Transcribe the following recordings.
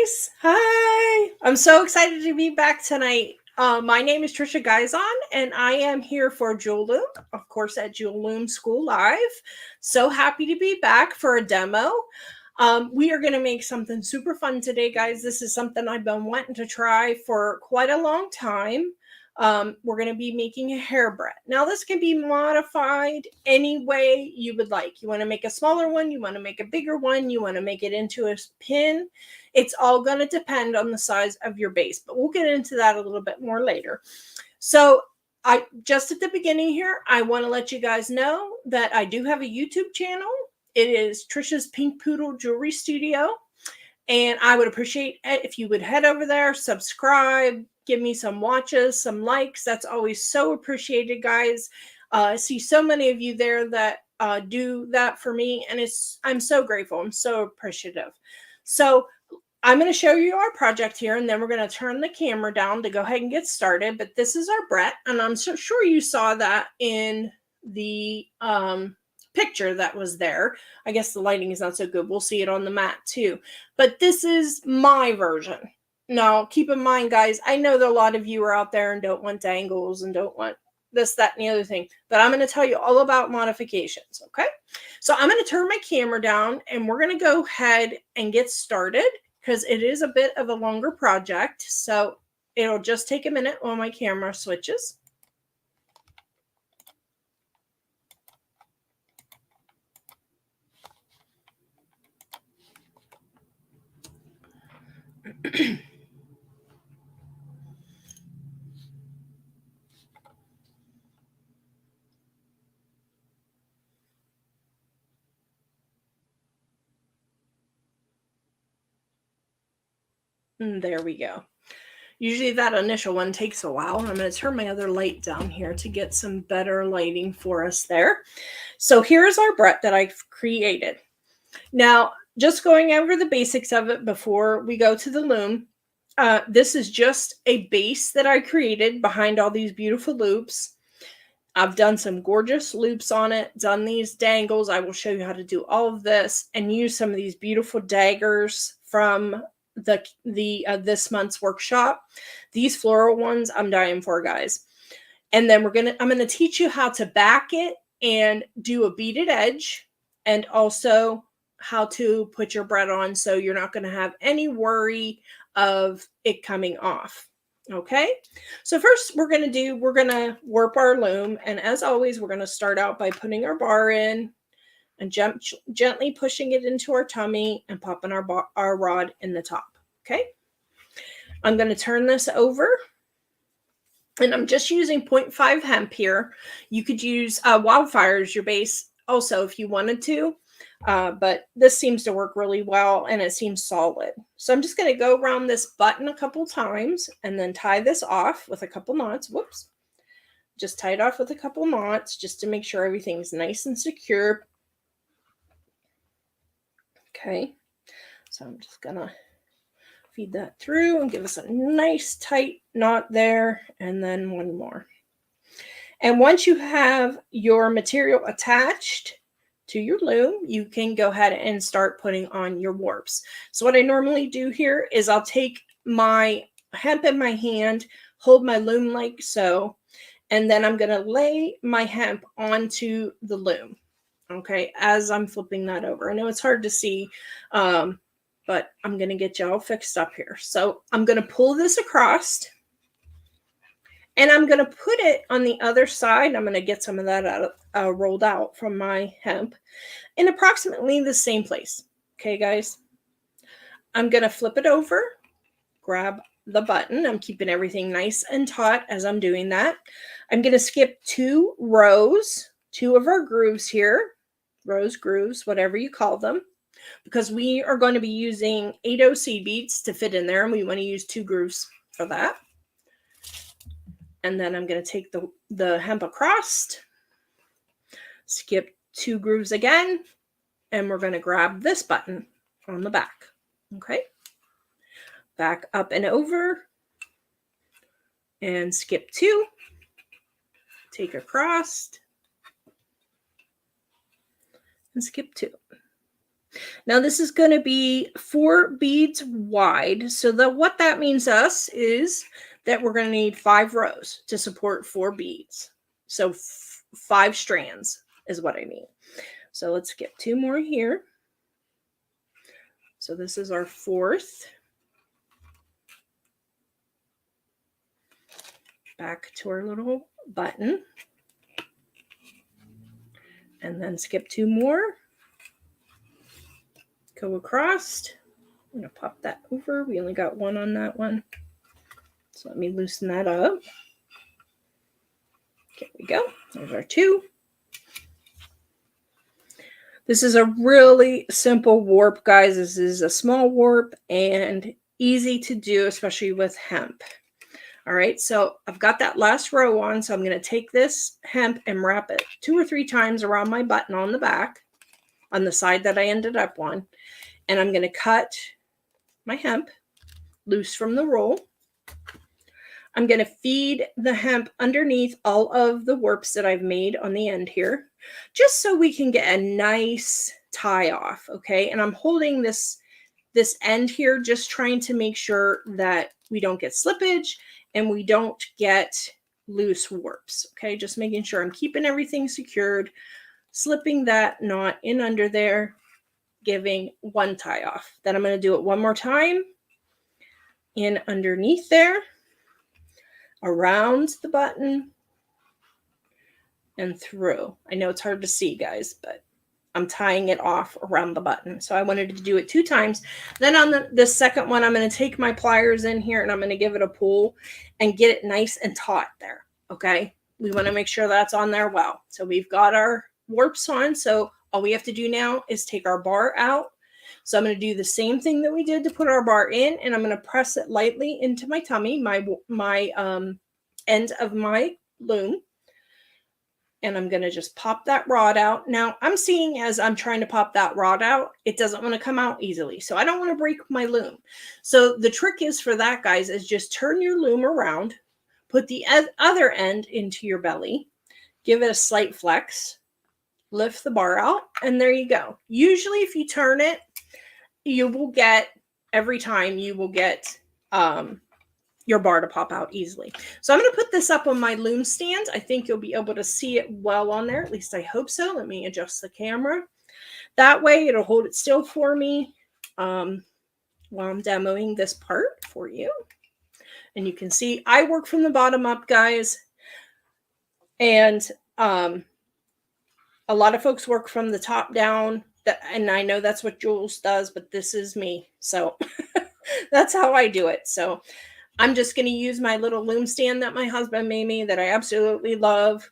guys. Hi. I'm so excited to be back tonight. My name is Tricia Giazzon, and I am here for Jewel Loom, of course, at Jewel Loom School Live. So happy to be back for a demo. We are going to make something super fun today, guys. This is something I've been wanting to try for quite a long time. We're going to be making a hair barrette. Now, this can be modified any way you would like. You want to make a smaller one, you want to make a bigger one, you want to make it into a pin. It's all going to depend on the size of your base, but we'll get into that a little bit more later. So just at the beginning here, I want to let you guys know that I do have a YouTube channel. It is Tricia's Pink Poodle Jewelry Studio. And I would appreciate it if you would head over there, subscribe, give me some watches, some likes. That's always so appreciated, guys. I see so many of you there that do that for me, and I'm so grateful. I'm so appreciative. So I'm going to show you our project here, and then we're going to turn the camera down to go ahead and get started. But this is our barrette, and I'm so sure you saw that in the picture that was there. I guess the lighting is not so good. We'll see it on the mat too. But this is my version. Now, keep in mind, guys, I know that a lot of you are out there and don't want dangles and don't want this, that, and the other thing. But I'm going to tell you all about modifications, okay? So I'm going to turn my camera down, and we're going to go ahead and get started because it is a bit of a longer project. So it'll just take a minute while my camera switches. And there we go. Usually that initial one takes a while. I'm going to turn my other light down here to get some better lighting for us there. So here's our barrette that I've created. Now, just going over the basics of it before we go to the loom. This is just a base that I created behind all these beautiful loops. I've done some gorgeous loops on it, done these dangles. I will show you how to do all of this and use some of these beautiful daggers from this month's workshop. These floral ones I'm dying for, guys. And then I'm gonna teach you how to back it and do a beaded edge, and also how to put your barrette on so you're not going to have any worry of it coming off. Okay, so first we're going to warp our loom, and as always we're going to start out by putting our bar in and gently pushing it into our tummy and popping our rod in the top. Okay, I'm going to turn this over, and I'm just using 0.5 hemp here. You could use Wildfire as your base also if you wanted to. But this seems to work really well, and it seems solid. So I'm just going to go around this button a couple times and then tie this off with a couple knots. Whoops. Just tie it off with a couple knots just to make sure everything's nice and secure. Okay. So I'm just going to feed that through and give us a nice tight knot there, and then one more. And once you have your material attached to your loom, you can go ahead and start putting on your warps. So what I normally do here is I'll take my hemp in my hand, hold my loom like so, and then I'm going to lay my hemp onto the loom, okay, as I'm flipping that over. I know it's hard to see, but I'm going to get you all fixed up here. So I'm going to pull this across, and I'm going to put it on the other side. I'm going to get some of that rolled out from my hemp in approximately the same place. Okay, guys. I'm going to flip it over, grab the button. I'm keeping everything nice and taut as I'm doing that. I'm going to skip 2 rows, 2 of our grooves here, rows, grooves, whatever you call them, because we are going to be using 8 OC beads to fit in there, and we want to use 2 grooves for that. And then I'm going to take the hemp across, skip 2 grooves again, and we're going to grab this button on the back. Okay. Back up and over, and skip 2, take across, and skip 2. Now this is going to be 4 beads wide. So what that means to us is that we're going to need 5 rows to support 4 beads. So 5 strands is what I mean. So let's get 2 more here. So this is our 4th. Back to our little button. And then skip 2 more. Go across. I'm going to pop that over. We only got 1 on that one. So let me loosen that up. There we go. There's our 2. This is a really simple warp, guys. This is a small warp and easy to do, especially with hemp. All right, so I've got that last row on, so I'm going to take this hemp and wrap it 2 or 3 times around my button on the back, on the side that I ended up on. And I'm going to cut my hemp loose from the roll. I'm going to feed the hemp underneath all of the warps that I've made on the end here, just so we can get a nice tie off, okay? And I'm holding this end here, just trying to make sure that we don't get slippage and we don't get loose warps, okay? Just making sure I'm keeping everything secured, slipping that knot in under there, giving 1 tie off. Then I'm going to do it 1 more time, in underneath there, around the button, and through. I know it's hard to see, guys, but I'm tying it off around the button. So I wanted to do it 2 times. Then on the second one, I'm going to take my pliers in here and I'm going to give it a pull and get it nice and taut there. Okay. We want to make sure that's on there well. So we've got our warps on. So all we have to do now is take our bar out. So I'm going to do the same thing that we did to put our bar in, and I'm going to press it lightly into my tummy, my end of my loom. And I'm going to just pop that rod out. Now, I'm seeing as I'm trying to pop that rod out, it doesn't want to come out easily. So I don't want to break my loom. So the trick is for that, guys, is just turn your loom around, put the other end into your belly, give it a slight flex, lift the bar out, and there you go. Usually if you turn it, you will get, every time you will get your bar to pop out easily. So I'm going to put this up on my loom stand. I think you'll be able to see it well on there. At least I hope so. Let me adjust the camera. That way it'll hold it still for me while I'm demoing this part for you. And you can see I work from the bottom up, guys. And a lot of folks work from the top down. And I know that's what Jules does, but this is me. So that's how I do it. So I'm just going to use my little loom stand that my husband made me that I absolutely love.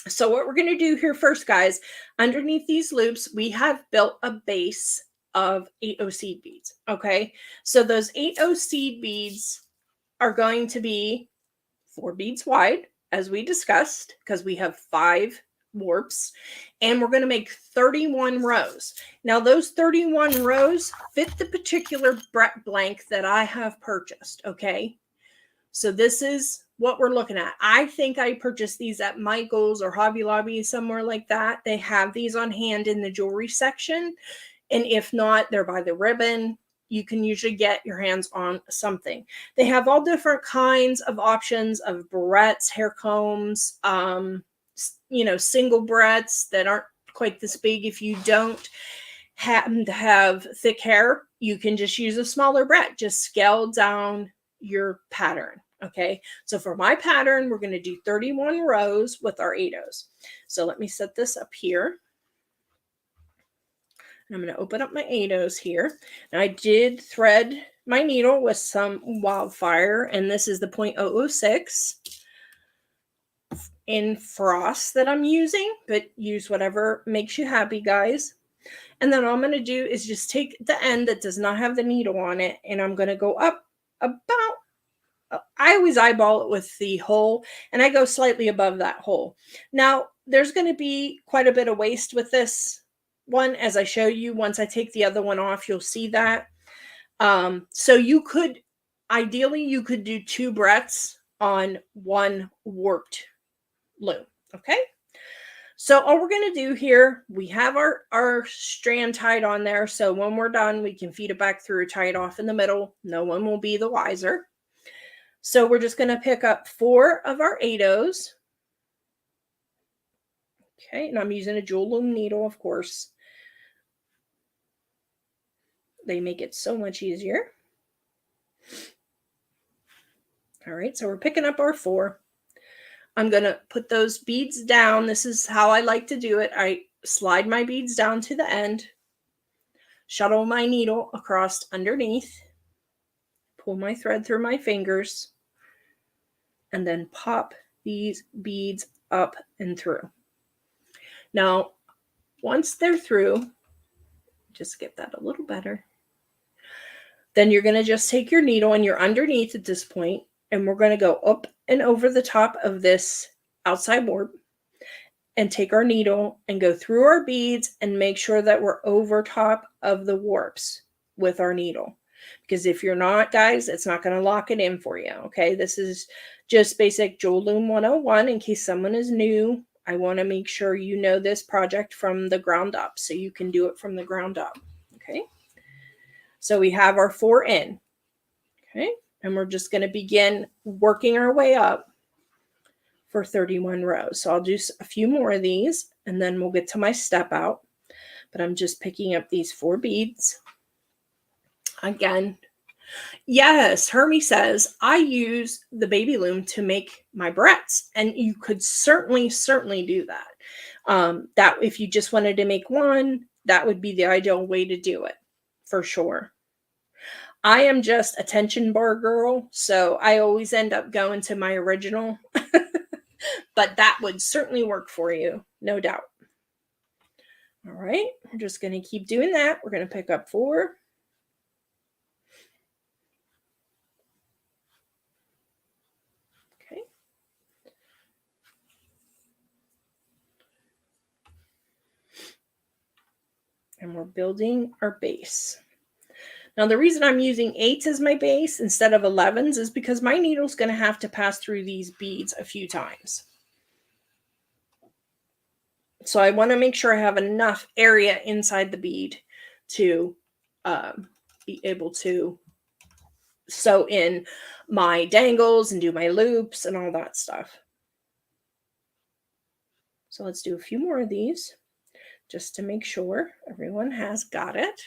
So what we're going to do here first, guys, underneath these loops, we have built a base of 8O seed beads. Okay. So those 8O seed beads are going to be 4 beads wide, as we discussed, because we have 5 warps, and we're going to make 31 rows. Now those 31 rows fit the particular Barrette Blank that I have purchased. Okay, so this is what we're looking at. I think I purchased these at Michael's or Hobby Lobby, somewhere like that. They have these on hand in the jewelry section, and if not, they're by the ribbon. You can usually get your hands on something. They have all different kinds of options of barrettes, hair combs, you know, single barrettes that aren't quite this big. If you don't happen to have thick hair, you can just use a smaller barrette. Just scale down your pattern. Okay, so for my pattern, we're going to do 31 rows with our 8Os. So let me set this up here. And I'm going to open up my 8Os here. And I did thread my needle with some Wildfire, and this is the 0.006 in frost that I'm using, but use whatever makes you happy, guys. And then all I'm going to do is just take the end that does not have the needle on it, and I'm going to go up about, I always eyeball it with the hole, and I go slightly above that hole. Now, there's going to be quite a bit of waste with this one, as I show you. Once I take the other one off, you'll see that. So you could, ideally, you could do 2 barrettes on 1 warped loom. Okay, So all we're going to do here, we have our strand tied on there. So when we're done, we can feed it back through, tie it off in the middle. No one will be the wiser. So we're just going to pick up 4 of our 8-ohs. Okay, and I'm using a Jewel Loom needle, of course. They make it so much easier. All right, so we're picking up our 4. I'm going to put those beads down. This is how I like to do it. I slide my beads down to the end, shuttle my needle across underneath, pull my thread through my fingers, and then pop these beads up and through. Now, once they're through, just get that a little better. Then you're going to just take your needle, and you're underneath at this point, and we're going to go up and over the top of this outside warp and take our needle and go through our beads and make sure that we're over top of the warps with our needle. Because if you're not, guys, it's not going to lock it in for you. Okay, this is just basic Jewel Loom 101. In case someone is new, I want to make sure you know this project from the ground up so you can do it from the ground up. Okay, so we have our 4 in. Okay, and we're just going to begin working our way up for 31 rows. So I'll do a few more of these and then we'll get to my step out. But I'm just picking up these 4 beads. Again, yes, Hermie says, I use the baby loom to make my barrettes. And you could certainly do that. That if you just wanted to make one, that would be the ideal way to do it, for sure. I am just a tension bar girl, so I always end up going to my original. But that would certainly work for you, no doubt. All right, we're just going to keep doing that. We're going to pick up 4. Okay. And we're building our base. Now, the reason I'm using 8s as my base instead of 11s is because my needle's going to have to pass through these beads a few times. So I want to make sure I have enough area inside the bead to be able to sew in my dangles and do my loops and all that stuff. So let's do a few more of these just to make sure everyone has got it.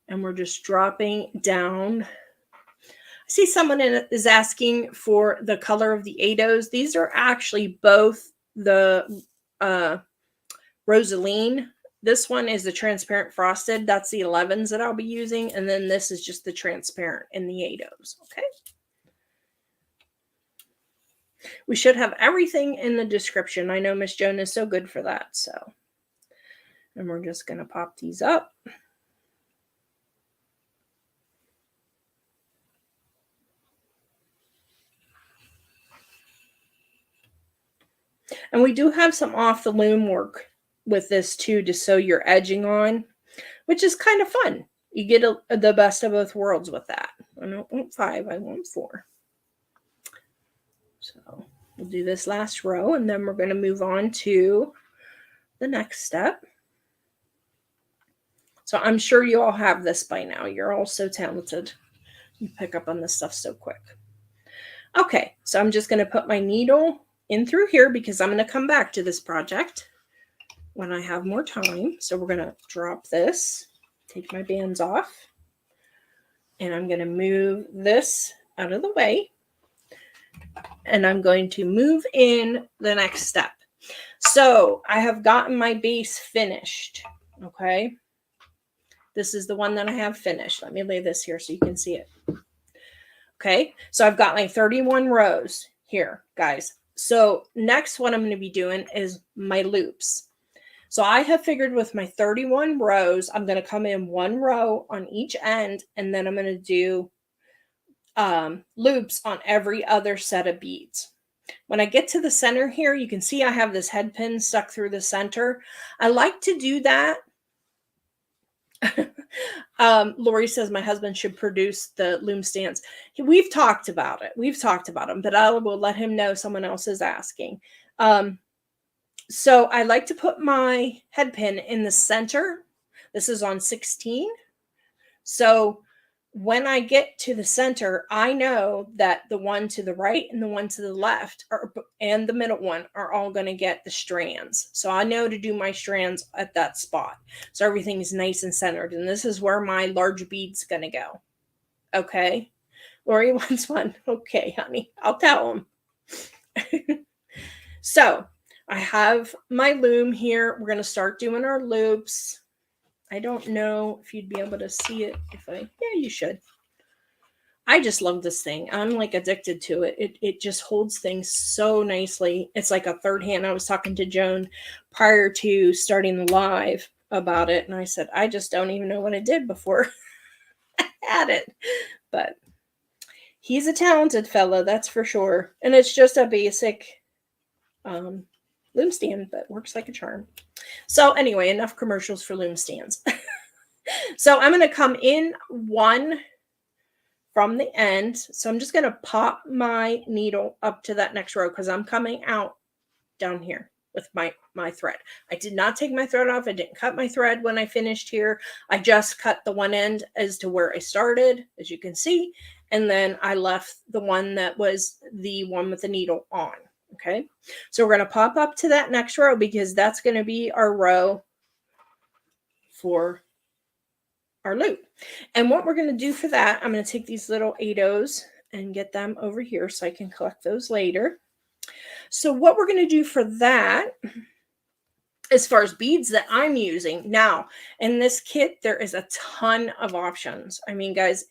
And we're just dropping down. I see someone is asking for the color of the 8-ohs. These are actually both the Rosaline. This one is the transparent frosted. That's the 11s that I'll be using. And then this is just the transparent in the 8-ohs. Okay. We should have everything in the description. I know Miss Joan is so good for that. So, and we're just going to pop these up. And we do have some off the loom work with this too to sew your edging on, which is kind of fun. You get the best of both worlds with that. I don't want 5, I want 4. So we'll do this last row and then we're going to move on to the next step. So I'm sure you all have this by now. You're all so talented. You pick up on this stuff so quick. Okay, so I'm just going to put my needle in through here because I'm going to come back to this project when I have more time. So we're going to drop this, take my bands off, and I'm going to move this out of the way. And I'm going to move in the next step. So I have gotten my base finished. Okay. This is the one that I have finished. Let me lay this here so you can see it. Okay. So I've got my 31 rows here, guys. So next what I'm going to be doing is my loops. So I have figured with my 31 rows, I'm going to come in 1 row on each end, and then I'm going to do loops on every other set of beads. When I get to the center here, you can see I have this head pin stuck through the center. I like to do that. Lori says my husband should produce the loom stands. We've talked about it. We've talked about them, but I will let him know someone else is asking. So I like to put my head pin in the center. This is on 16. So when I get to the center, I know that the one to the right and the one to the left and the middle one are all going to get the strands. So I know to do my strands at that spot. So everything is nice and centered. And this is where my large bead's going to go. Okay. Lori wants one. Okay, honey. I'll tell him. So I have my loom here. We're going to start doing our loops. I don't know if you'd be able to see it. Yeah, you should. I just love this thing. I'm like addicted to it. It just holds things so nicely. It's like a third hand. I was talking to Joan prior to starting the live about it. And I said, I just don't even know what I did before I had it. But he's a talented fellow, that's for sure. And it's just a basic loom stand, but works like a charm. So anyway, enough commercials for loom stands. So I'm going to come in one from the end. So I'm just going to pop my needle up to that next row because I'm coming out down here with my thread. I did not take my thread off. I didn't cut my thread when I finished here. I just cut the one end as to where I started, as you can see. And then I left the one that was the one with the needle on. Okay. So we're going to pop up to that next row because that's going to be our row for our loop. And what we're going to do for that, I'm going to take these little 8-ohs and get them over here so I can collect those later. So what we're going to do for that, as far as beads that I'm using now, in this kit, there is a ton of options. I mean, guys,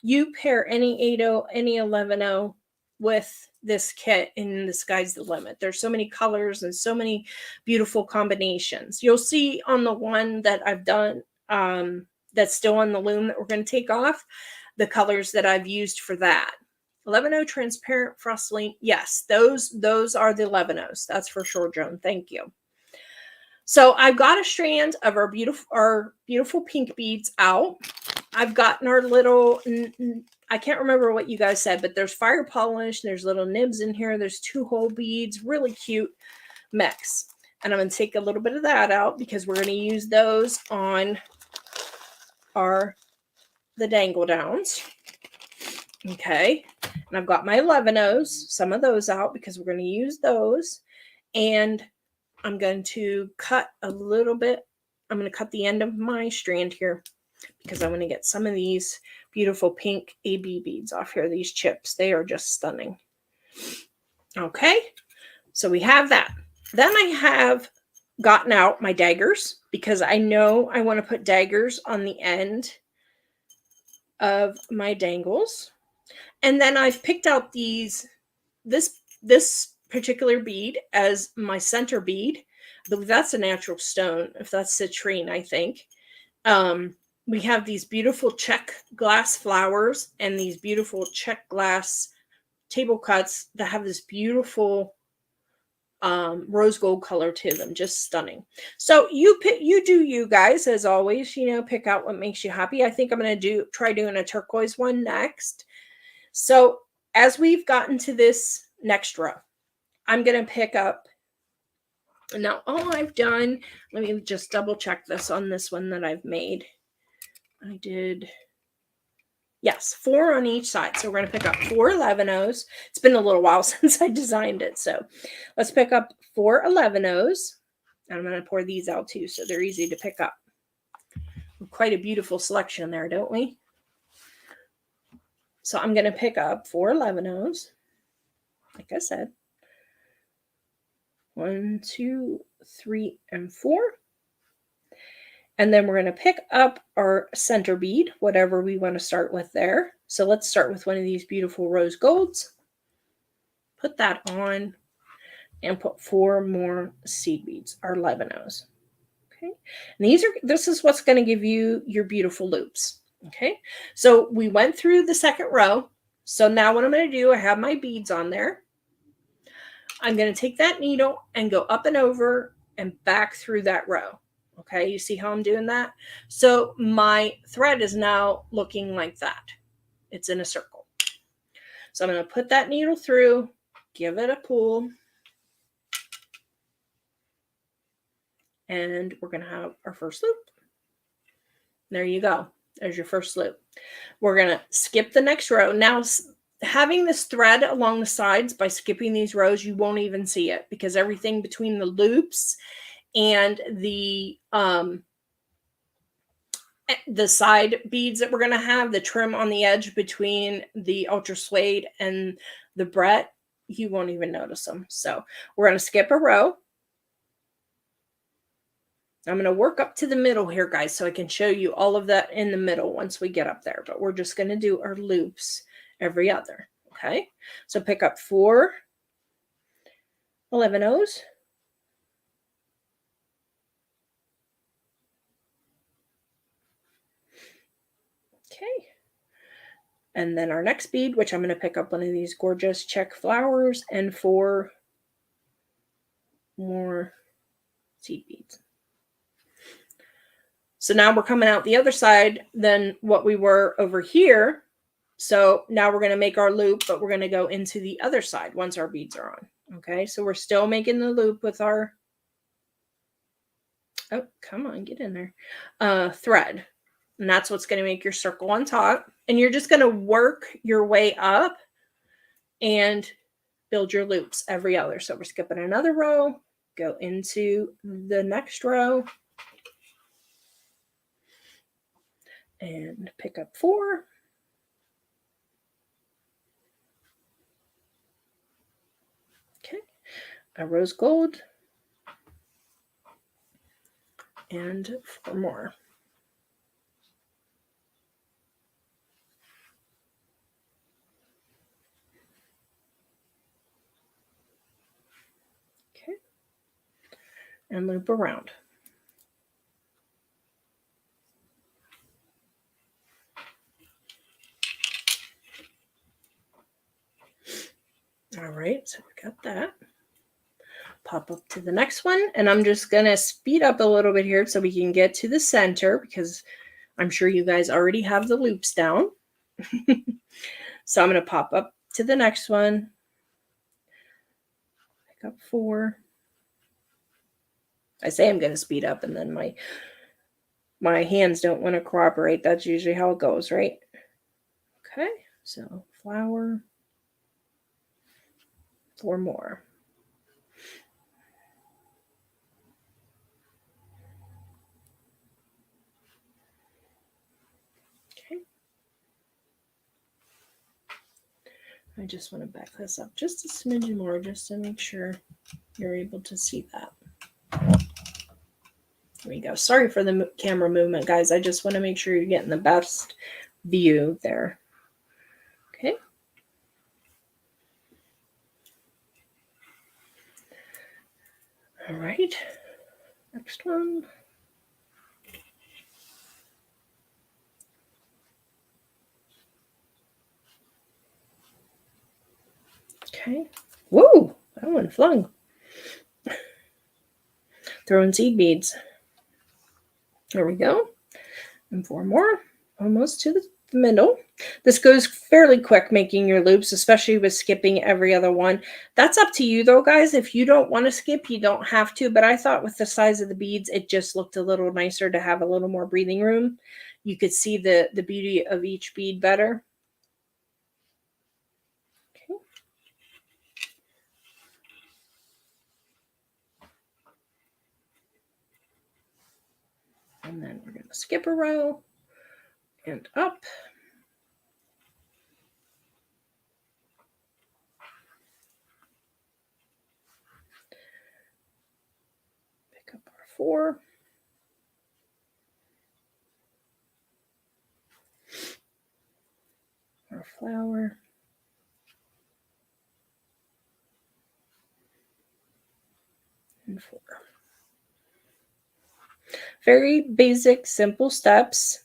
you pair any 8-oh, any 11-oh with this kit and the sky's the limit. There's so many colors and so many beautiful combinations. You'll see on the one that I've done that's still on the loom that we're going to take off, the colors that I've used for that. 11-oh transparent frostlink. Yes, those are the 11-ohs. That's for sure, Joan. Thank you. So I've got a strand of our beautiful pink beads out. I've gotten our little, I can't remember what you guys said, but there's fire polish. There's little nibs in here. There's 2 whole beads, really cute mix. And I'm going to take a little bit of that out because we're going to use those on the dangle downs. Okay. And I've got my 11-ohs, some of those out because we're going to use those. And I'm going to cut a little bit. I'm going to cut the end of my strand here because I'm going to get some of these beautiful pink AB beads off here. These chips, they are just stunning. Okay. So we have that. Then I have gotten out my daggers because I know I want to put daggers on the end of my dangles. And then I've picked out this particular bead as my center bead. I believe that's a natural stone, if that's citrine, I think. We have these beautiful check glass flowers and these beautiful check glass table cuts that have this beautiful rose gold color to them, just stunning. So you do you guys, as always, pick out what makes you happy. I think I'm going to try doing a turquoise one next. So as we've gotten to this next row, I'm going to pick up. Now all I've done, let me just double check this on this one that I've made. I did, yes, 4 on each side. So we're going to pick up 4 11-ohs. It's been a little while since I designed it. So let's pick up 4 11-ohs. And I'm going to pour these out too, so they're easy to pick up. Quite a beautiful selection there, don't we? So I'm going to pick up 4 11-ohs. Like I said, 1, 2, 3, and 4. And then we're going to pick up our center bead, whatever we want to start with there. So let's start with one of these beautiful rose golds. Put that on and put 4 more seed beads, our 11-ohs. Okay. And this is what's going to give you your beautiful loops. Okay. So we went through the second row. So now what I'm going to do, I have my beads on there. I'm going to take that needle and go up and over and back through that row. Okay, you see how I'm doing that? So my thread is now looking like that. It's in a circle. So I'm going to put that needle through, give it a pull, and we're going to have our first loop. There you go. There's your first loop. We're going to skip the next row. Now, having this thread along the sides, by skipping these rows, you won't even see it because everything between the loops and the side beads that we're going to have, the trim on the edge between the Ultra Suede and the Barrette, you won't even notice them. So we're going to skip a row. I'm going to work up to the middle here, guys, so I can show you all of that in the middle once we get up there. But we're just going to do our loops every other. Okay, so pick up 4 11-0s. Okay, and then our next bead, which I'm going to pick up one of these gorgeous check flowers and 4 more seed beads. So now we're coming out the other side than what we were over here. So now we're going to make our loop, but we're going to go into the other side once our beads are on. Okay, so we're still making the loop with our, oh, come on, get in there, thread. And that's what's going to make your circle on top. And you're just going to work your way up and build your loops every other. So we're skipping another row, go into the next row, and pick up 4. Okay, a rose gold, and 4 more. Okay, and loop around. All right, so we got that. Pop up to the next one, and I'm just going to speed up a little bit here so we can get to the center because I'm sure you guys already have the loops down. So I'm going to pop up to the next one, pick up 4. I say I'm going to speed up and then my hands don't want to cooperate. That's usually how it goes, right? Okay, so flower, 4 more. Okay. I just want to back this up just a smidgen more just to make sure you're able to see that. There we go. Sorry for the camera movement, guys. I just want to make sure you're getting the best view there. Okay. All right. Next one. Okay. Whoa, that one flung. Throwing seed beads. There we go. And 4 more. Almost to the middle. This goes fairly quick making your loops, especially with skipping every other one. That's up to you though, guys. If you don't want to skip, you don't have to. But I thought with the size of the beads, it just looked a little nicer to have a little more breathing room. You could see the beauty of each bead better. Okay. And then we're going to skip a row and up. Pick up our 4. Our flower. And 4. Very basic, simple steps.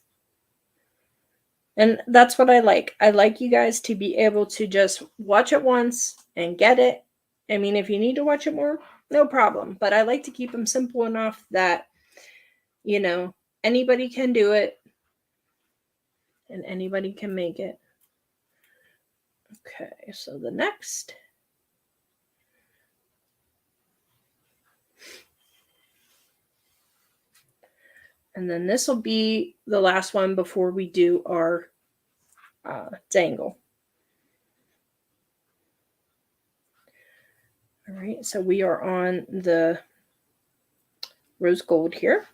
And that's what I like. I like you guys to be able to just watch it once and get it. I mean, if you need to watch it more, no problem. But I like to keep them simple enough that, you know, anybody can do it and anybody can make it. Okay, so the next. And then this will be the last one before we do our dangle. All right, so we are on the rose gold here.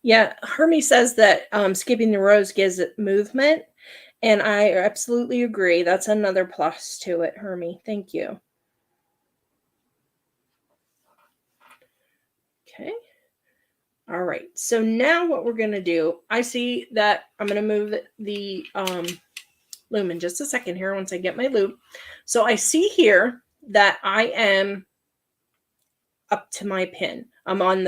Yeah, Hermie says that skipping the rows gives it movement, and I absolutely agree. That's another plus to it, Hermie. Thank you. Okay. All right. So now what we're going to do, I see that I'm going to move the loom in just a second here once I get my loop. So I see here that I am up to my pin. I'm on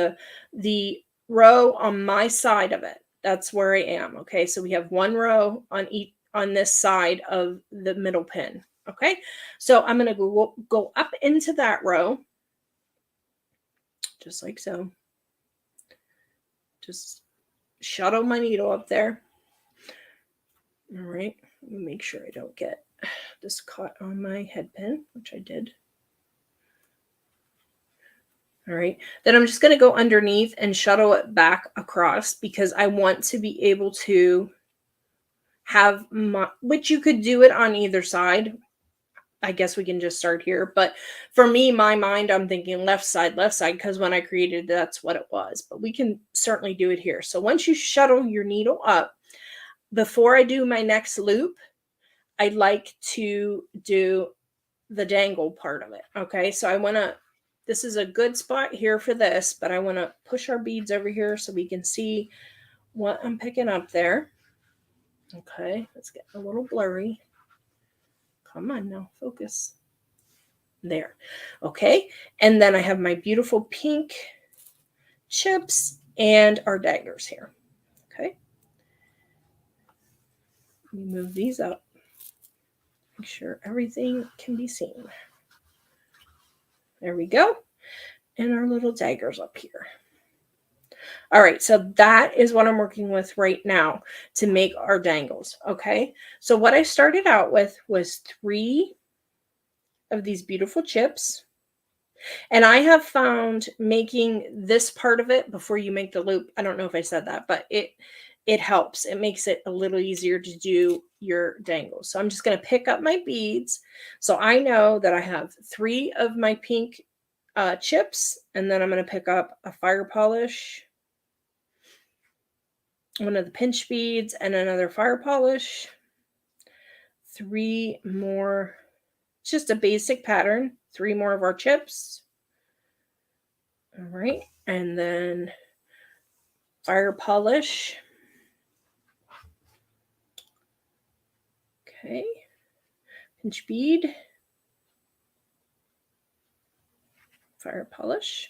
the row on my side of it. That's where I am. Okay. So we have one row on this side of the middle pin. Okay. So I'm going to go up into that row. Just like so. Just shuttle my needle up there. All right. Let me make sure I don't get this caught on my head pin, which I did. All right. Then I'm just going to go underneath and shuttle it back across because I want to be able to have which you could do it on either side. I guess we can just start here. But for me, my mind, I'm thinking left side, because when I created, that's what it was. But we can certainly do it here. So once you shuttle your needle up, before I do my next loop, I like to do the dangle part of it. Okay, so I want to, this is a good spot here for this, but I want to push our beads over here so we can see what I'm picking up there. Okay, let's get a little blurry. Come on now, focus. There. Okay, and then I have my beautiful pink chips and our daggers here. Okay, let me move these up. Make sure everything can be seen. There we go. And our little daggers up here. All right, so that is what I'm working with right now to make our dangles, okay? So what I started out with was 3 of these beautiful chips. And I have found making this part of it before you make the loop, I don't know if I said that, but it helps. It makes it a little easier to do your dangles. So I'm just going to pick up my beads. So I know that I have 3 of my pink chips, and then I'm going to pick up a fire polish, one of the pinch beads, and another fire polish. 3 more, just a basic pattern. 3 more of our chips. All right, and then fire polish. Okay, pinch bead, fire polish.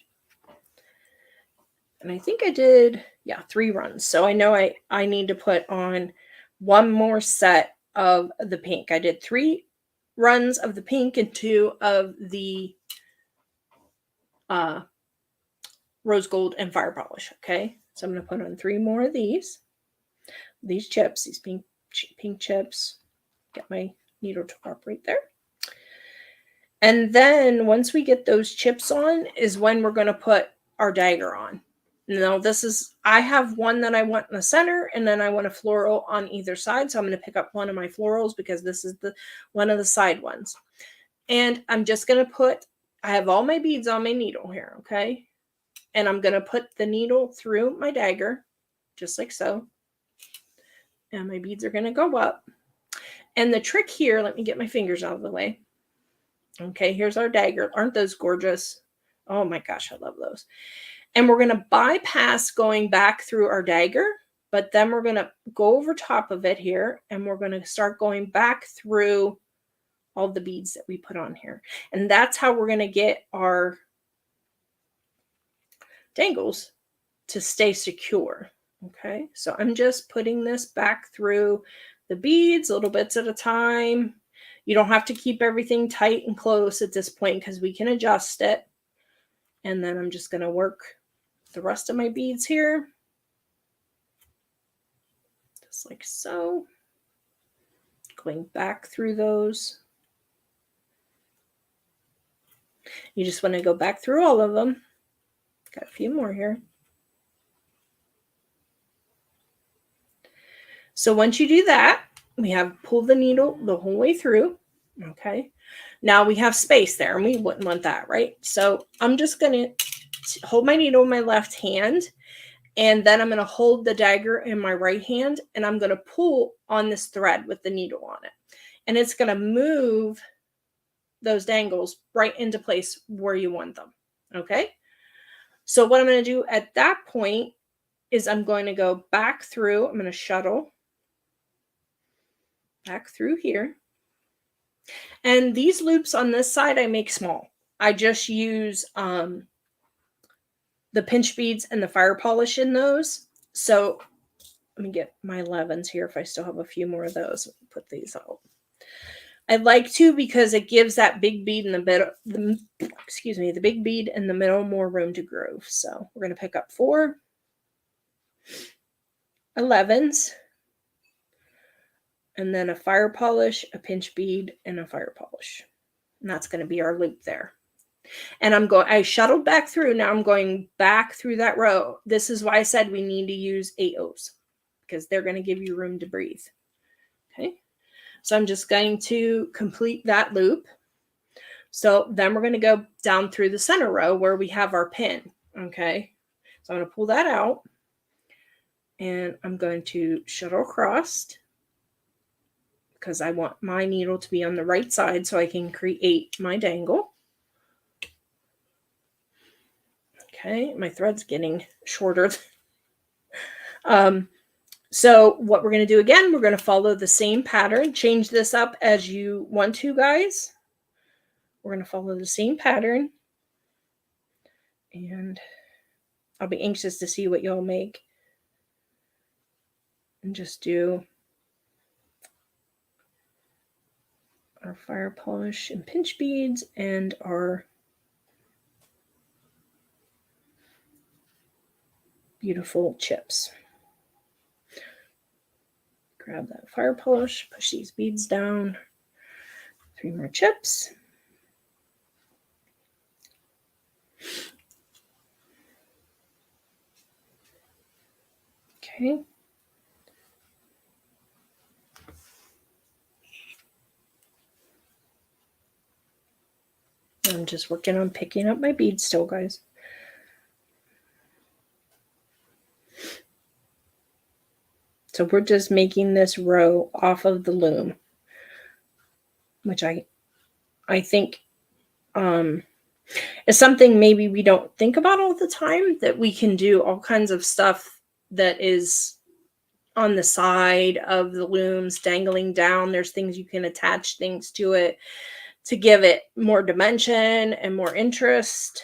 And I think I did, 3 runs. So I know I need to put on 1 more set of the pink. I did 3 runs of the pink and 2 of the rose gold and fire polish. Okay, so I'm going to put on 3 more of these chips, these pink chips. Get my needle to up right there. And then once we get those chips on is when we're going to put our dagger on. Now this is, I have one that I want in the center, and then I want a floral on either side. So I'm going to pick up one of my florals because this is the one of the side ones. And I'm just going to put, I have all my beads on my needle here. Okay. And I'm going to put the needle through my dagger, just like so. And my beads are going to go up. And the trick here, let me get my fingers out of the way. Okay, here's our dagger. Aren't those gorgeous? Oh my gosh, I love those. And we're going to bypass going back through our dagger, but then we're going to go over top of it here, and we're going to start going back through all the beads that we put on here. And that's how we're going to get our dangles to stay secure. Okay, so I'm just putting this back through the beads little bits at a time. You don't have to keep everything tight and close at this point because we can adjust it. And then I'm just going to work the rest of my beads here. Just like so. Going back through those. You just want to go back through all of them. Got a few more here. So once you do that, we have pulled the needle the whole way through. Okay. Now we have space there, and we wouldn't want that, right? So I'm just going to hold my needle in my left hand, and then I'm going to hold the dagger in my right hand, and I'm going to pull on this thread with the needle on it. And it's going to move those dangles right into place where you want them. Okay. So what I'm going to do at that point is I'm going to go back through. I'm going to shuttle back through here. And these loops on this side, I make small. I just use the pinch beads and the fire polish in those. So let me get my 11s here if I still have a few more of those. Put these out. I like to because it gives that big bead in the middle, the big bead in the middle more room to groove. So we're going to pick up 4 11s, and then a fire polish, a pinch bead, and a fire polish. And that's going to be our loop there. And I shuttled back through. Now I'm going back through that row. This is why I said we need to use 8 O's, because they're going to give you room to breathe. Okay. So I'm just going to complete that loop. So then we're going to go down through the center row where we have our pin. Okay. So I'm going to pull that out, and I'm going to shuttle across because I want my needle to be on the right side so I can create my dangle. Okay, my thread's getting shorter. So what we're going to do again, we're going to follow the same pattern. Change this up as you want to, guys. We're going to follow the same pattern. And I'll be anxious to see what y'all make. And just do our fire polish and pinch beads and our beautiful chips. Grab that fire polish, push these beads down, 3 more chips. Okay. I'm just working on picking up my beads still, guys. So we're just making this row off of the loom, which I think is something maybe we don't think about all the time, that we can do all kinds of stuff that is on the side of the looms, dangling down. There's things you can attach things to it to give it more dimension and more interest.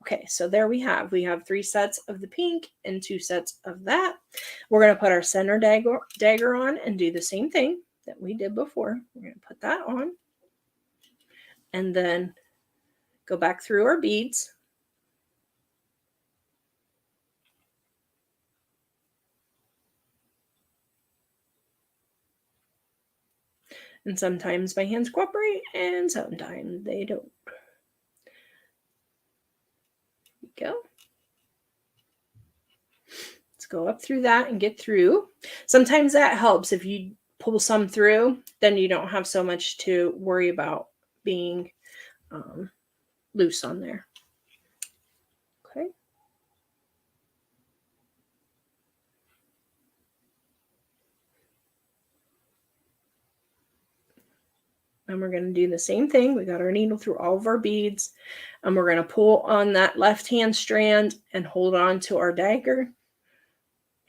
Okay, so there we have 3 sets of the pink and 2 sets of that. We're going to put our center dagger on and do the same thing that we did before. We're going to put that on and then go back through our beads. And sometimes my hands cooperate and sometimes they don't. Go. Let's go up through that and get through. Sometimes that helps if you pull some through, then you don't have so much to worry about being loose on there. Okay. And we're going to do the same thing. We got our needle through all of our beads, and we're going to pull on that left hand strand and hold on to our dagger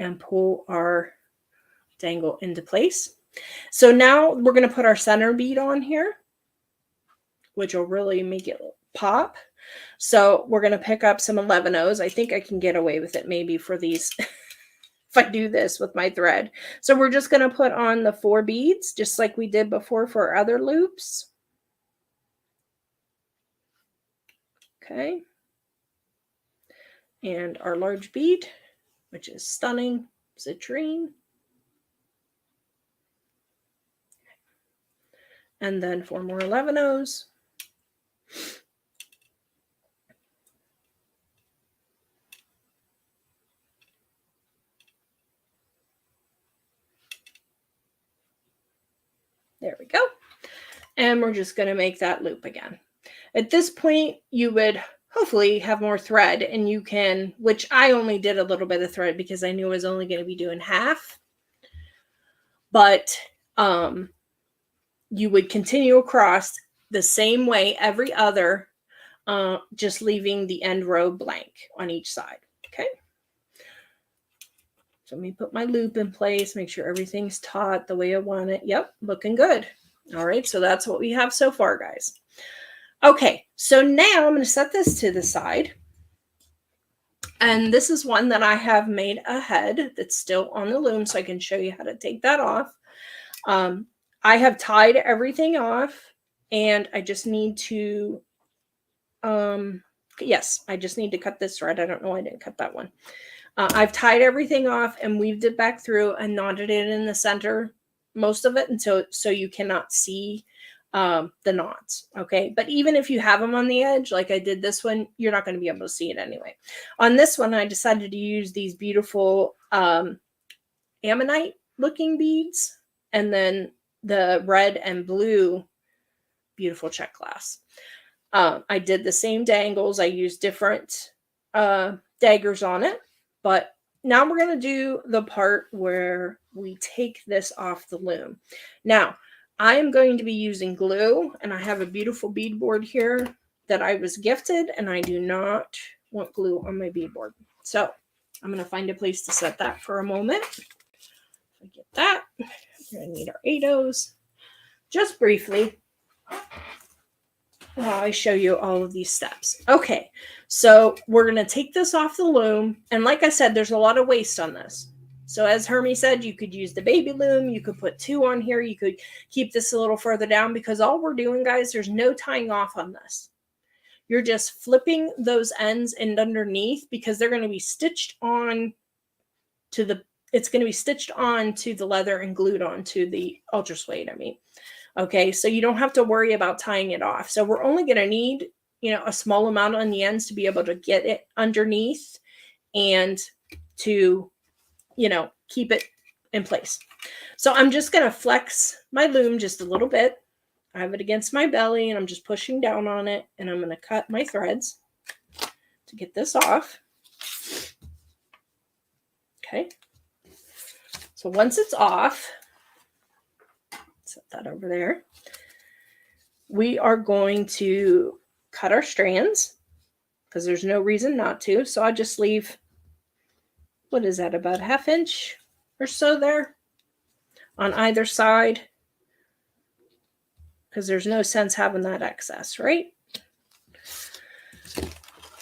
and pull our dangle into place. So now we're going to put our center bead on here, which will really make it pop. So we're going to pick up some 11 O's. I think I can get away with it maybe for these if I do this with my thread. So we're just going to put on the 4 beads, just like we did before for our other loops. Okay. And our large bead, which is Stunning Citrine. and then 4 more 11-ohs. There we go. And we're just going to make that loop again. At this point, you would hopefully have more thread, and you can, which I only did a little bit of thread because I knew I was only going to be doing half. But you would continue across the same way every other, just leaving the end row blank on each side. Okay. So let me put my loop in place, make sure everything's taut the way I want it. Yep, looking good. All right, so that's what we have so far, guys. Okay, so now I'm going to set this to the side. And this is one that I have made ahead that's still on the loom, so I can show you how to take that off. I have tied everything off, and I just need to, yes, I just need to cut this thread. I don't know why I didn't cut that one. I've tied everything off and weaved it back through and knotted it in the center, most of it, until so you cannot see the knots. Okay, but even if you have them on the edge, like I did this one, you're not going to be able to see it anyway. On this one, I decided to use these beautiful ammonite looking beads, and then the red and blue beautiful check glass. I did the same dangles. I used different daggers on it, but now we're going to do the part where we take this off the loom. Now, I am going to be using glue, and I have a beautiful beadboard here that I was gifted, and I do not want glue on my beadboard. So I'm going to find a place to set that for a moment. I get that. We're going to need our 8-ohs. Just briefly, while I show you all of these steps. Okay, so we're going to take this off the loom. And like I said, there's a lot of waste on this. So as Hermie said, you could use the baby loom. You could put 2 on here. You could keep this a little further down, because all we're doing, guys, there's no tying off on this. You're just flipping those ends and underneath, because they're going to be stitched on to the, it's going to be stitched on to the leather and glued onto the Ultra Suede, I mean. Okay, so you don't have to worry about tying it off. So we're only going to need, you know, a small amount on the ends to be able to get it underneath and to, you know, keep it in place. So I'm just going to flex my loom just a little bit. I have it against my belly, and I'm just pushing down on it, and I'm going to cut my threads to get this off. Okay. So once it's off, set that over there. We are going to cut our strands, because there's no reason not to. So I'll just leave, what is that, about 1/2 inch or so there on either side, because there's no sense having that excess, right?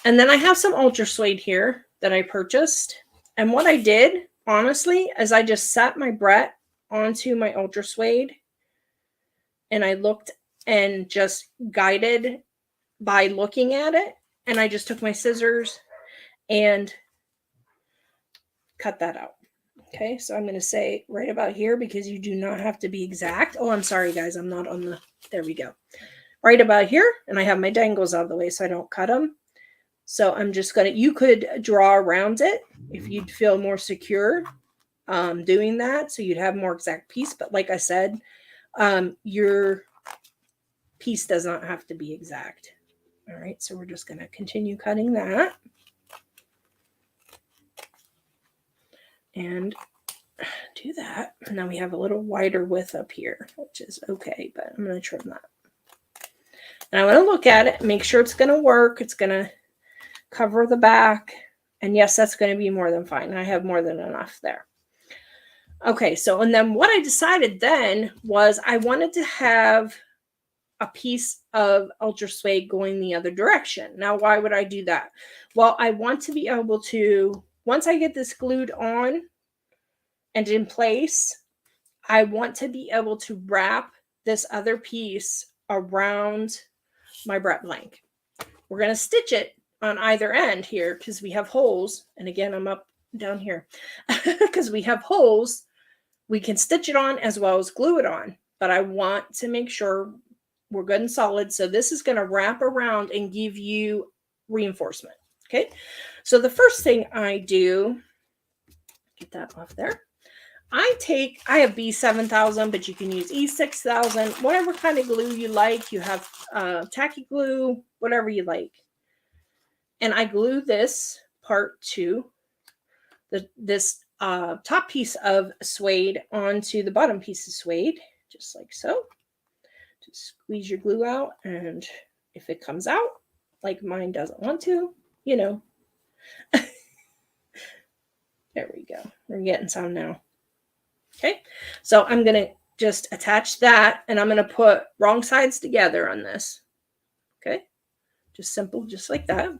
And then I have some Ultra Suede here that I purchased. And what I did, honestly, is I just sat my Barrette onto my Ultra Suede, and I looked and just guided by looking at it. And I just took my scissors and cut that out. Okay, so I'm going to say right about here, because you do not have to be exact. Oh, I'm sorry, guys. I'm not on the, there we go. Right about here. And I have my dangles out of the way so I don't cut them. So I'm just going to, you could draw around it if you'd feel more secure doing that, so you'd have more exact piece. But like I said, your piece does not have to be exact. All right, so we're just going to continue cutting that. And do that. And now we have a little wider width up here, which is okay, but I'm going to trim that. And I want to look at it, make sure it's going to work. It's going to cover the back. And yes, that's going to be more than fine. I have more than enough there. Okay, so, and then what I decided then was I wanted to have a piece of Ultra Suede going the other direction. Now, why would I do that? Well, I want to be able to, once I get this glued on and in place, I want to be able to wrap this other piece around my Barrette Blank. We're going to stitch it on either end here because we have holes. And again, I'm up down here because we have holes. We can stitch it on as well as glue it on. but I want to make sure we're good and solid. So this is going to wrap around and give you reinforcement. Okay. So the first thing I do, get that off there. I have B7000, but you can use E6000, whatever kind of glue you like. You have tacky glue, whatever you like. And I glue this part to this top piece of suede onto the bottom piece of suede, just like so. Just squeeze your glue out, and if it comes out, like mine doesn't want to, you know. There we go. We're getting some now. Okay, so I'm going to just attach that, and I'm going to put wrong sides together on this. Okay, just simple, just like that.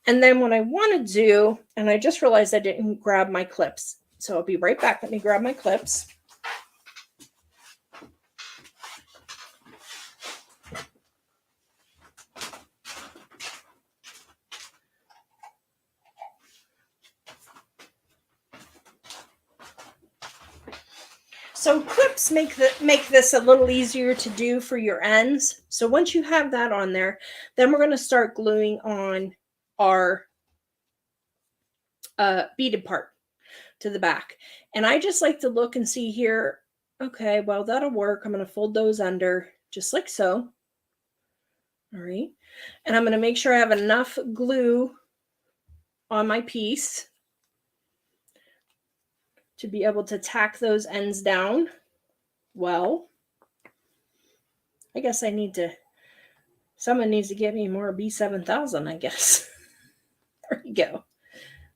And then what I want to do, and I just realized I didn't grab my clips, so I'll be right back. Let me grab my clips. So clips make this a little easier to do for your ends. So once you have that on there, then we're going to start gluing on our beaded part to the back. And I just like to look and see here, okay, well, that'll work. I'm going to fold those under just like so. All right. And I'm going to make sure I have enough glue on my piece to be able to tack those ends down well. I guess someone needs to get me more B7000, I guess. There we go.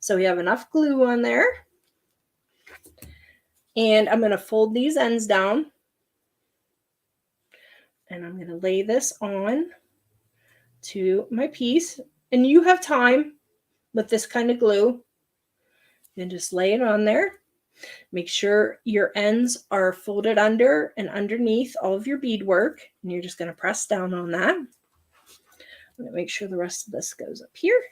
So we have enough glue on there. And I'm going to fold these ends down. And I'm going to lay this on to my piece. And you have time with this kind of glue. And just lay it on there. Make sure your ends are folded under and underneath all of your beadwork. And you're just going to press down on that. I'm going to make sure the rest of this goes up here.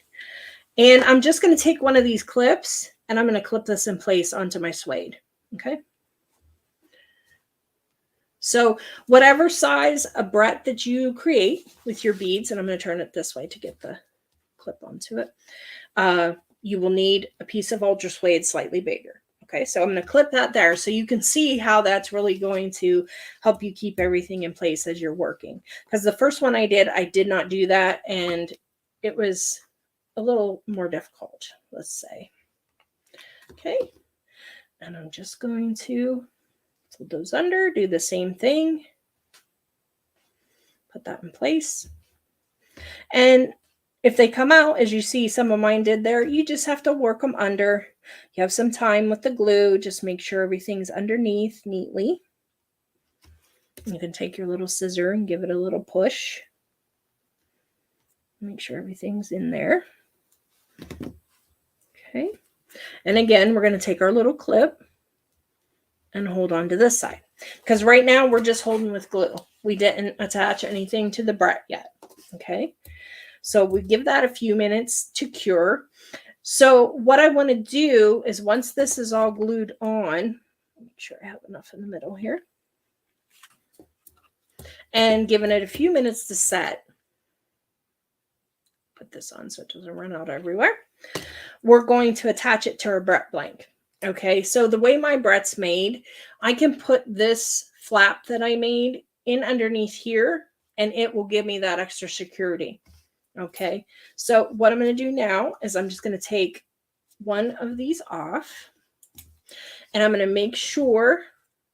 And I'm just going to take one of these clips and I'm going to clip this in place onto my suede. Okay. So whatever size a barrette that you create with your beads, and I'm going to turn it this way to get the clip onto it, you will need a piece of Ultra Suede slightly bigger. Okay, so I'm going to clip that there so you can see how that's really going to help you keep everything in place as you're working. Because the first one I did not do that, and it was a little more difficult, let's say. Okay, and I'm just going to fold those under, do the same thing, put that in place. And if they come out, as you see some of mine did there, you just have to work them under. You have some time with the glue. Just make sure everything's underneath neatly. You can take your little scissor and give it a little push. Make sure everything's in there. Okay. And again, we're going to take our little clip and hold on to this side. Because right now we're just holding with glue. We didn't attach anything to the barrette yet. Okay. So we give that a few minutes to cure. So what I want to do is once this is all glued on, make sure I have enough in the middle here, and giving it a few minutes to set. Put this on so it doesn't run out everywhere. We're going to attach it to our Barrette Blank. Okay, so the way my barrette's made, I can put this flap that I made in underneath here, and it will give me that extra security. Okay, so what I'm going to do now is I'm just going to take one of these off, and I'm going to make sure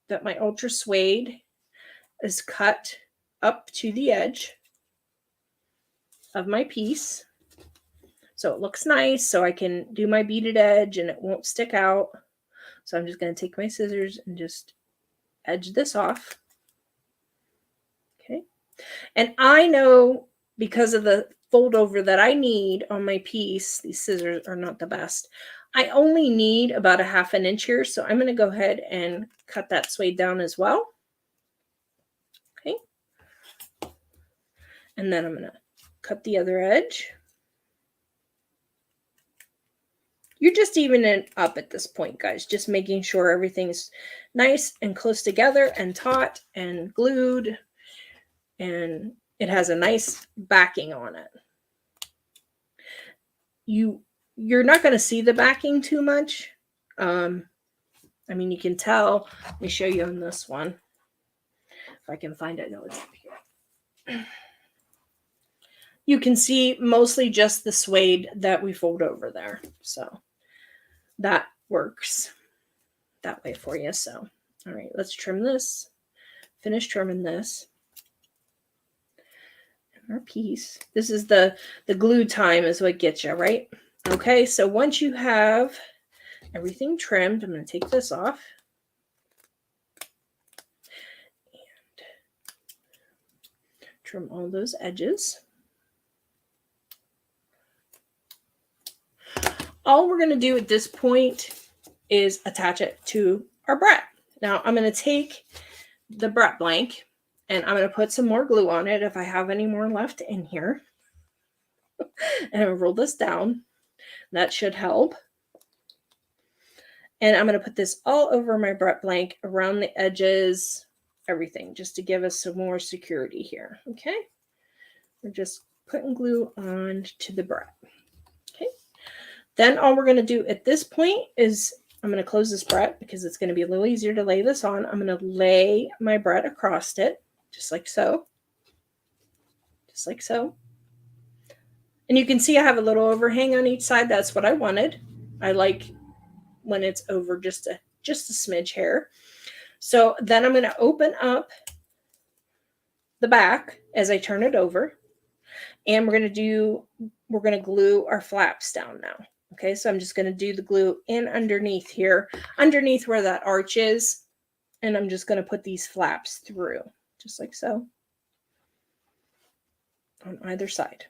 that my Ultra Suede is cut up to the edge of my piece so it looks nice, so I can do my beaded edge and it won't stick out. So I'm just going to take my scissors and just edge this off. Okay, and I know because of the fold over that I need on my piece, these scissors are not the best. I only need about a ½ inch here, so I'm going to go ahead and cut that suede down as well. Okay, and then I'm going to cut the other edge. You're just evening it up at this point, guys. Just making sure everything's nice and close together and taut and glued, and it has a nice backing on it. You're not going to see the backing too much. I mean, you can tell. Let me show you on this one. If I can find it. No, it's up here. You can see mostly just the suede that we fold over there. So that works that way for you. So, all right, let's trim this. Finish trimming this. And our piece. This is the glue time is what gets you, right? Okay, so once you have everything trimmed, I'm going to take this off. And trim all those edges. All we're going to do at this point is attach it to our Barrette. Now I'm going to take the Barrette Blank and I'm going to put some more glue on it if I have any more left in here. And I'm going to roll this down. That should help. And I'm going to put this all over my Barrette Blank, around the edges, everything, just to give us some more security here. Okay. We're just putting glue on to the Barrette. Okay. Then all we're going to do at this point is I'm going to close this Barrette because it's going to be a little easier to lay this on. I'm going to lay my Barrette across it, just like so. Just like so. And you can see I have a little overhang on each side. That's what I wanted. I like when it's over just a smidge hair. So then I'm going to open up the back as I turn it over. And we're going to glue our flaps down now. Okay, so I'm just going to do the glue in underneath here, underneath where that arch is. And I'm just going to put these flaps through, just like so, on either side.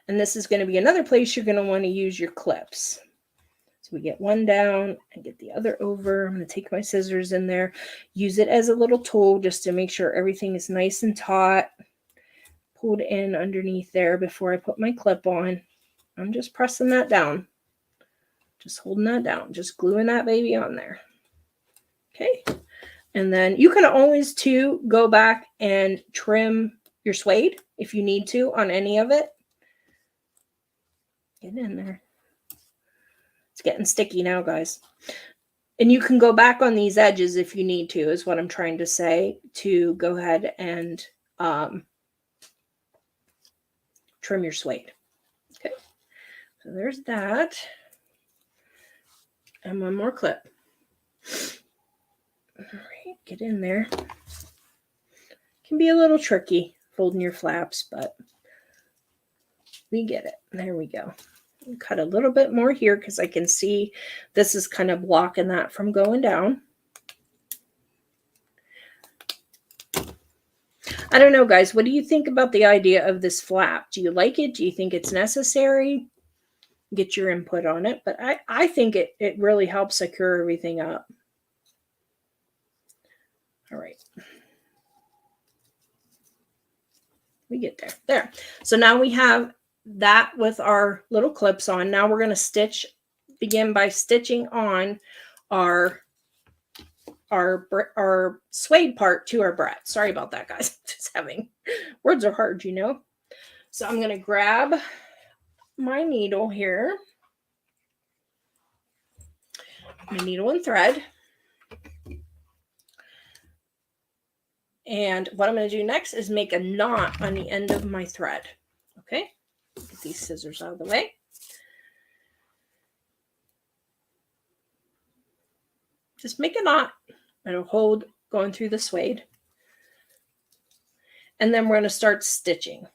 And this is going to be another place you're going to want to use your clips. So we get one down and get the other over. I'm going to take my scissors in there, use it as a little tool just to make sure everything is nice and taut. Pulled in underneath there before I put my clip on. I'm just pressing that down. Just holding that down. Just gluing that baby on there. Okay. And then you can always too go back and trim your suede if you need to on any of it. Get in there. It's getting sticky now, guys. And you can go back on these edges if you need to, is what I'm trying to say, to go ahead and trim your suede. Okay. So there's that. And one more clip. All right, get in there. Can be a little tricky folding your flaps, but we get it. There we go. Cut a little bit more here because I can see this is kind of blocking that from going down. I don't know, guys. What do you think about the idea of this flap? Do you like it? Do you think it's necessary? Get your input on it. But I think it really helps secure everything up. All right. We get there. There. So now we have that with our little clips on. Now we're going to begin by stitching on our suede part to our Barrette. Sorry about that, guys. Just having words are hard, you know. So I'm going to grab my needle here, my needle and thread. And what I'm going to do next is make a knot on the end of my thread. Okay. Get these scissors out of the way. Just make a knot. It'll hold going through the suede. And then we're going to start stitching.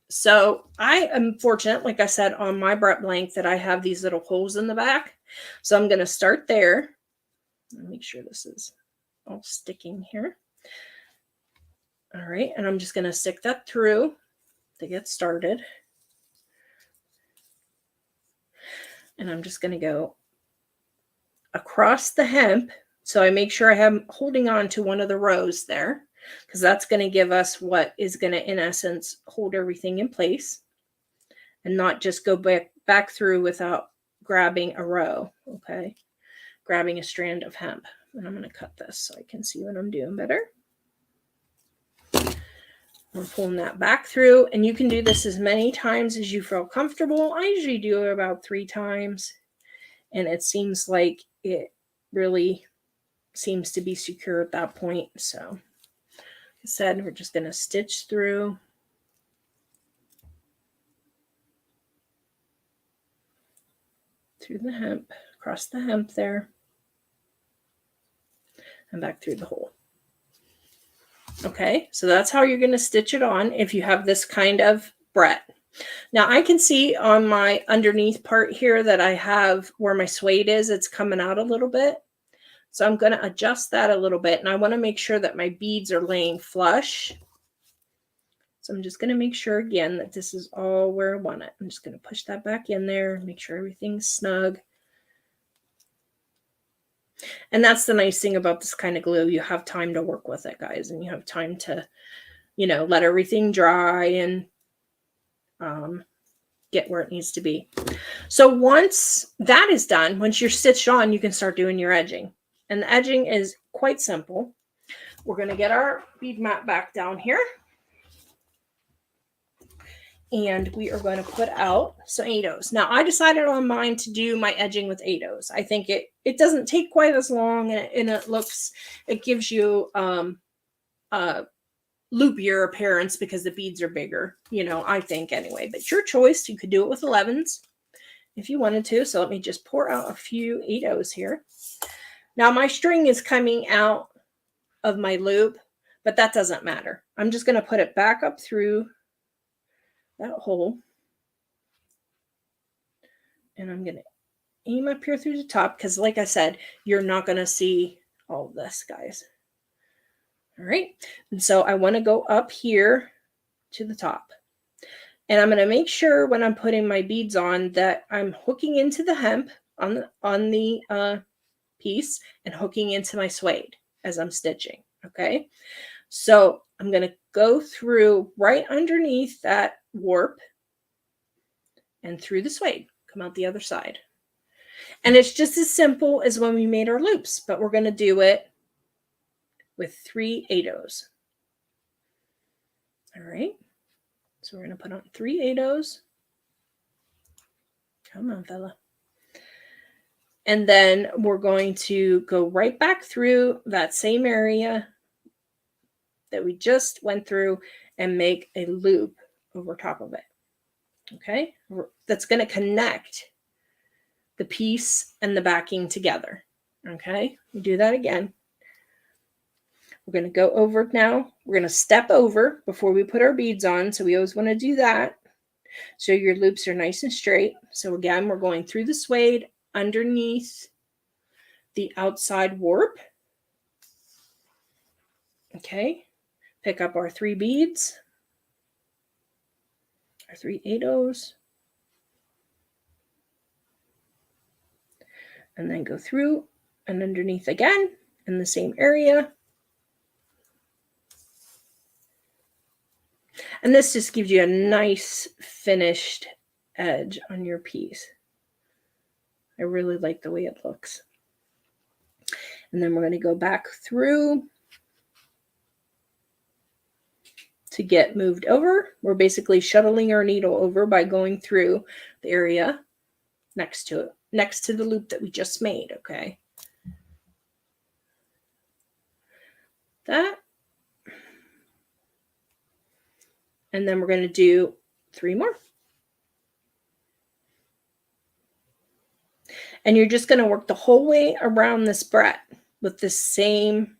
So I am fortunate, like I said, on my Barrette Blank that I have these little holes in the back. So I'm going to start there. Make sure this is all sticking here. All right. And I'm just going to stick that through to get started. And I'm just going to go across the hemp. So I make sure I am holding on to one of the rows there, because that's going to give us what is going to, in essence, hold everything in place. and not just go back through without grabbing a row, okay? Grabbing a strand of hemp. And I'm going to cut this so I can see what I'm doing better. We're pulling that back through, and you can do this as many times as you feel comfortable. I usually do it about 3 times, and it seems like it really seems to be secure at that point. So, like I said, we're just going to stitch through. Through the hemp, across the hemp there, and back through the hole. Okay, so that's how you're going to stitch it on if you have this kind of barrette. Now I can see on my underneath part here that I have where my suede is, it's coming out a little bit. So I'm going to adjust that a little bit, and I want to make sure that my beads are laying flush. So I'm just going to make sure again that this is all where I want it. I'm just going to push that back in there, make sure everything's snug. And that's the nice thing about this kind of glue. You have time to work with it, guys, and you have time to, you know, let everything dry and get where it needs to be. So once that is done, once you're stitched on, you can start doing your edging. And the edging is quite simple. We're going to get our bead mat back down here. And we are going to put out some 8/0s. Now, I decided on mine to do my edging with 8/0s. I think it doesn't take quite as long, and it gives you a loopier appearance because the beads are bigger, you know, I think anyway. But your choice. You could do it with 11s if you wanted to. So let me just pour out a few 8/0s here. Now, my string is coming out of my loop, but that doesn't matter. I'm just going to put it back up through that hole, and I'm going to aim up here through the top because, like I said, you're not going to see all of this, guys. All right, and so I want to go up here to the top, and I'm going to make sure when I'm putting my beads on that I'm hooking into the hemp on the piece and hooking into my suede as I'm stitching. Okay, so I'm going to go through right underneath that warp and through the suede, come out the other side. And it's just as simple as when we made our loops, but we're going to do it with 3 8/0s. All right, so we're going to put on 3 8/0s. Come on, fella. And then we're going to go right back through that same area that we just went through and make a loop over top of it. Okay, that's going to connect the piece and the backing together. Okay, we do that again. We're going to go over now. We're going to step over before we put our beads on. So we always want to do that so your loops are nice and straight. So again, we're going through the suede underneath the outside warp. Okay, pick up our 3 beads, our 3 8/0s, and then go through and underneath again in the same area. And this just gives you a nice finished edge on your piece. I really like the way it looks. And then we're going to go back through to get moved over. We're basically shuttling our needle over by going through the area next to it, next to the loop that we just made, okay? That. And then we're going to do 3 more. And you're just going to work the whole way around this barrette with the same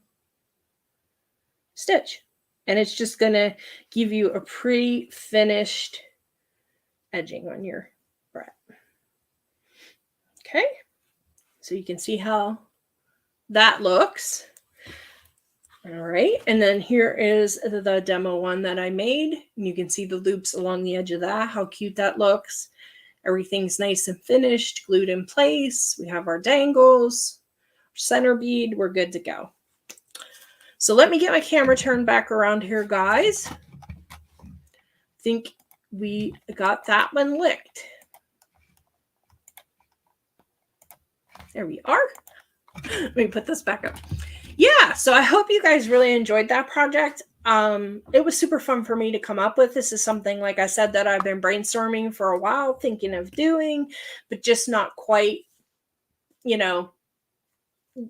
stitch. And it's just going to give you a pre-finished edging on your barrette. Okay, so you can see how that looks. All right, and then here is the demo one that I made. You can see the loops along the edge of that, how cute that looks. Everything's nice and finished, glued in place. We have our dangles, center bead, we're good to go. So let me get my camera turned back around here, guys. I think we got that one licked. There we are. Let me put this back up. Yeah, so I hope you guys really enjoyed that project. It was super fun for me to come up with. This is something, like I said, that I've been brainstorming for a while, thinking of doing, but just not quite,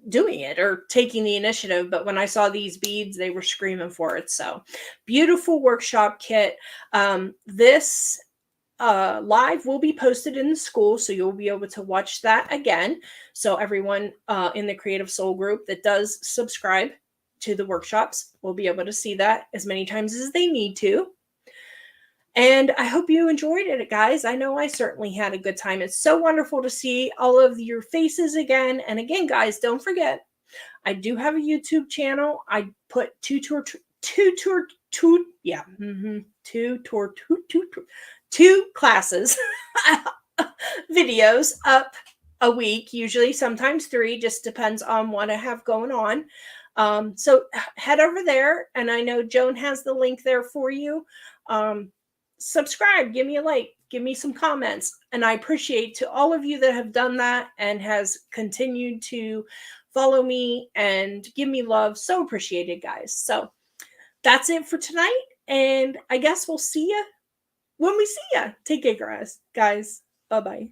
doing it or taking the initiative. But when I saw these beads, they were screaming for it. So beautiful workshop kit. This live will be posted in the school, so you'll be able to watch that again. So everyone in the Creative Soul group that does subscribe to the workshops will be able to see that as many times as they need to. And I hope you enjoyed it, guys. I know I certainly had a good time. It's so wonderful to see all of your faces again. And again, guys, don't forget, I do have a YouTube channel. I put two classes videos up a week, usually, sometimes 3, just depends on what I have going on. So head over there, and I know Joan has the link there for you. Subscribe, give me a like, give me some comments, and I appreciate to all of you that have done that and has continued to follow me and give me love. So appreciated, guys. So that's it for tonight, and I guess we'll see you when we see you. Take care, guys. Bye-bye.